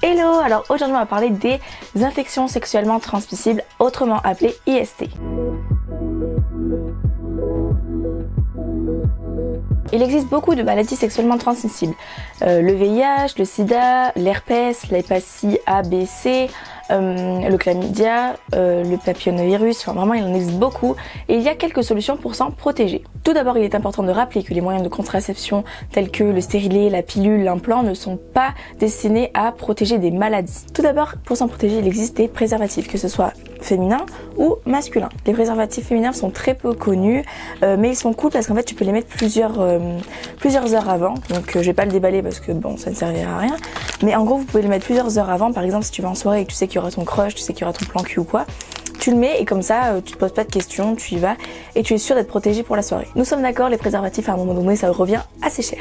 Hello, alors aujourd'hui on va parler des infections sexuellement transmissibles, autrement appelées IST. Il existe beaucoup de maladies sexuellement transmissibles. Le VIH, le sida, l'herpès, l'hépatite A, B, C, le chlamydia, le papillomavirus, enfin vraiment il en existe beaucoup et il y a quelques solutions pour s'en protéger. Tout d'abord, il est important de rappeler que les moyens de contraception tels que le stérilet, la pilule, l'implant ne sont pas destinés à protéger des maladies. Tout d'abord, pour s'en protéger, il existe des préservatifs, que ce soit féminins ou masculins. Les préservatifs féminins sont très peu connus, mais ils sont cool parce qu'en fait tu peux les mettre plusieurs heures avant. Donc je vais pas le déballer parce que bon, ça ne servira à rien. Mais en gros, vous pouvez les mettre plusieurs heures avant. Par exemple, si tu vas en soirée et que tu sais qu'il y aura ton crush, tu sais qu'il y aura ton plan cul ou quoi, tu le mets et comme ça, tu te poses pas de questions, tu y vas et tu es sûr d'être protégé pour la soirée. Nous sommes d'accord, les préservatifs à un moment donné, ça revient assez cher.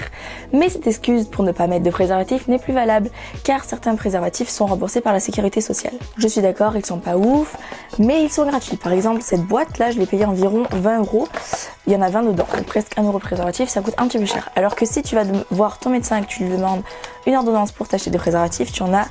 Mais cette excuse pour ne pas mettre de préservatifs n'est plus valable car certains préservatifs sont remboursés par la sécurité sociale. Je suis d'accord, ils sont pas ouf, mais ils sont gratuits. Par exemple, cette boîte là, je l'ai payée environ 20 €. Il y en a 20 dedans, donc presque 1 € le préservatif, ça coûte un petit peu cher. Alors que si tu vas voir ton médecin et que tu lui demandes une ordonnance pour t'acheter des préservatifs, tu en as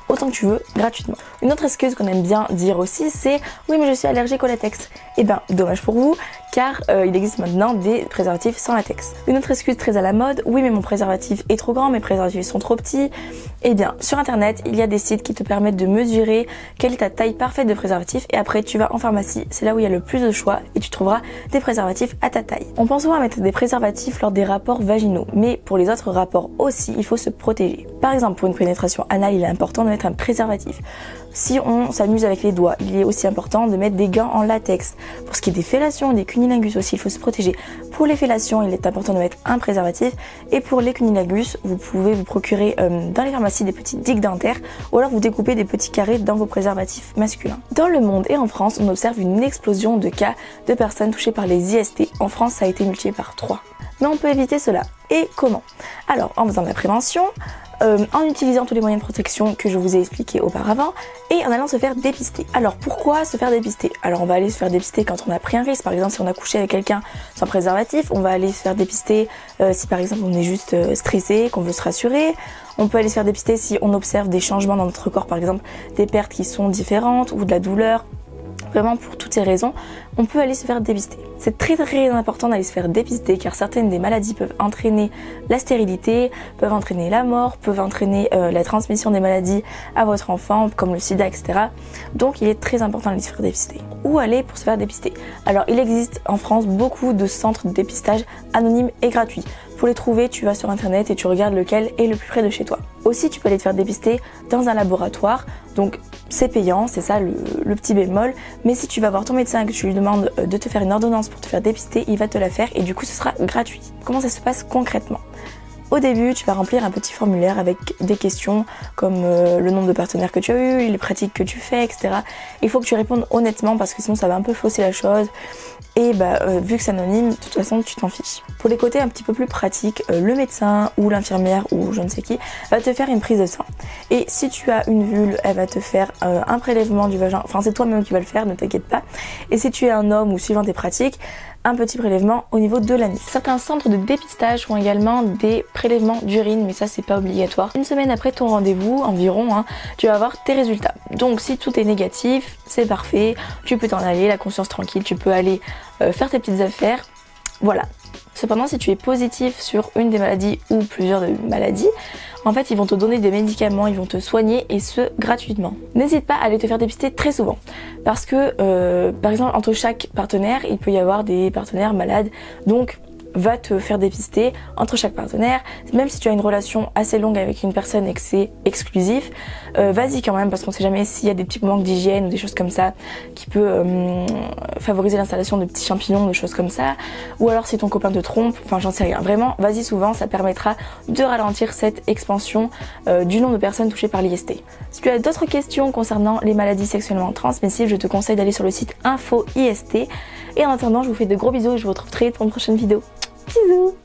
autant que tu veux, gratuitement. Une autre excuse qu'on aime bien dire aussi, c'est « oui mais je suis allergique au latex ». Eh ben, dommage pour vous, car il existe maintenant des préservatifs sans latex. Une autre excuse très à la mode, « oui mais mon préservatif est trop grand, mes préservatifs sont trop petits ». Eh bien, sur internet, il y a des sites qui te permettent de mesurer quelle est ta taille parfaite de préservatif et après tu vas en pharmacie, c'est là où il y a le plus de choix et tu trouveras des préservatifs à ta taille. On pense souvent à mettre des préservatifs lors des rapports vaginaux, mais pour les autres rapports aussi, il faut se protéger. Par exemple, pour une pénétration anale, il est important de mettre un préservatif. Si on s'amuse avec les doigts, il est aussi important de mettre des gants en latex. Pour ce qui est des fellations, des cunnilingus aussi, il faut se protéger. Pour les fellations, il est important de mettre un préservatif. Et pour les cunnilingus, vous pouvez vous procurer dans les pharmacies des petits digues dentaires ou alors vous découpez des petits carrés dans vos préservatifs masculins. Dans le monde et en France, on observe une explosion de cas de personnes touchées par les IST. En France, ça a été multiplié par 3. Mais on peut éviter cela. Et comment? Alors, en faisant de la prévention, en utilisant tous les moyens de protection que je vous ai expliqués auparavant et en allant se faire dépister. Alors pourquoi se faire dépister? Alors on va aller se faire dépister quand on a pris un risque, par exemple si on a couché avec quelqu'un sans préservatif, on va aller se faire dépister si par exemple on est juste stressé, qu'on veut se rassurer. On peut aller se faire dépister si on observe des changements dans notre corps, par exemple des pertes qui sont différentes ou de la douleur. Vraiment pour toutes ces raisons, on peut aller se faire dépister. C'est très important d'aller se faire dépister car certaines des maladies peuvent entraîner la stérilité, peuvent entraîner la mort, peuvent entraîner la transmission des maladies à votre enfant comme le sida, etc. Donc il est très important d'aller se faire dépister. Où aller pour se faire dépister? Alors il existe en France beaucoup de centres de dépistage anonymes et gratuits. Pour les trouver, tu vas sur internet et tu regardes lequel est le plus près de chez toi. Aussi, tu peux aller te faire dépister dans un laboratoire, donc c'est payant, c'est ça le petit bémol, mais si tu vas voir ton médecin et que tu lui demandes de te faire une ordonnance pour te faire dépister, il va te la faire et du coup ce sera gratuit. Comment ça se passe concrètement? Au début, tu vas remplir un petit formulaire avec des questions comme le nombre de partenaires que tu as eu, les pratiques que tu fais, etc. Il faut que tu répondes honnêtement parce que sinon ça va un peu fausser la chose. Et vu que c'est anonyme, de toute façon tu t'en fiches. Pour les côtés un petit peu plus pratiques, le médecin ou l'infirmière ou je ne sais qui va te faire une prise de sang. Et si tu as une vulve, elle va te faire un prélèvement du vagin. Enfin c'est toi-même qui vas le faire, ne t'inquiète pas. Et si tu es un homme ou suivant tes pratiques, un petit prélèvement au niveau de l'anis. Certains centres de dépistage font également des prélèvements d'urine, mais ça c'est pas obligatoire. Une semaine après ton rendez-vous, environ, tu vas avoir tes résultats. Donc si tout est négatif, c'est parfait, tu peux t'en aller, la conscience tranquille, tu peux aller faire tes petites affaires, voilà. Cependant, si tu es positif sur une des maladies ou plusieurs maladies, en fait, ils vont te donner des médicaments, ils vont te soigner et ce, gratuitement. N'hésite pas à aller te faire dépister très souvent. Parce que, par exemple, entre chaque partenaire, il peut y avoir des partenaires malades. Donc, va te faire dépister entre chaque partenaire. Même si tu as une relation assez longue avec une personne et que c'est exclusif, vas-y quand même parce qu'on sait jamais s'il y a des petits manques d'hygiène ou des choses comme ça qui peut favoriser l'installation de petits champignons, des choses comme ça. Ou alors si ton copain te trompe, enfin j'en sais rien. Vraiment, vas-y souvent, ça permettra de ralentir cette expansion du nombre de personnes touchées par l'IST. Si tu as d'autres questions concernant les maladies sexuellement transmissibles, je te conseille d'aller sur le site Info IST. Et en attendant, je vous fais de gros bisous et je vous retrouve très vite pour une prochaine vidéo. Bisous!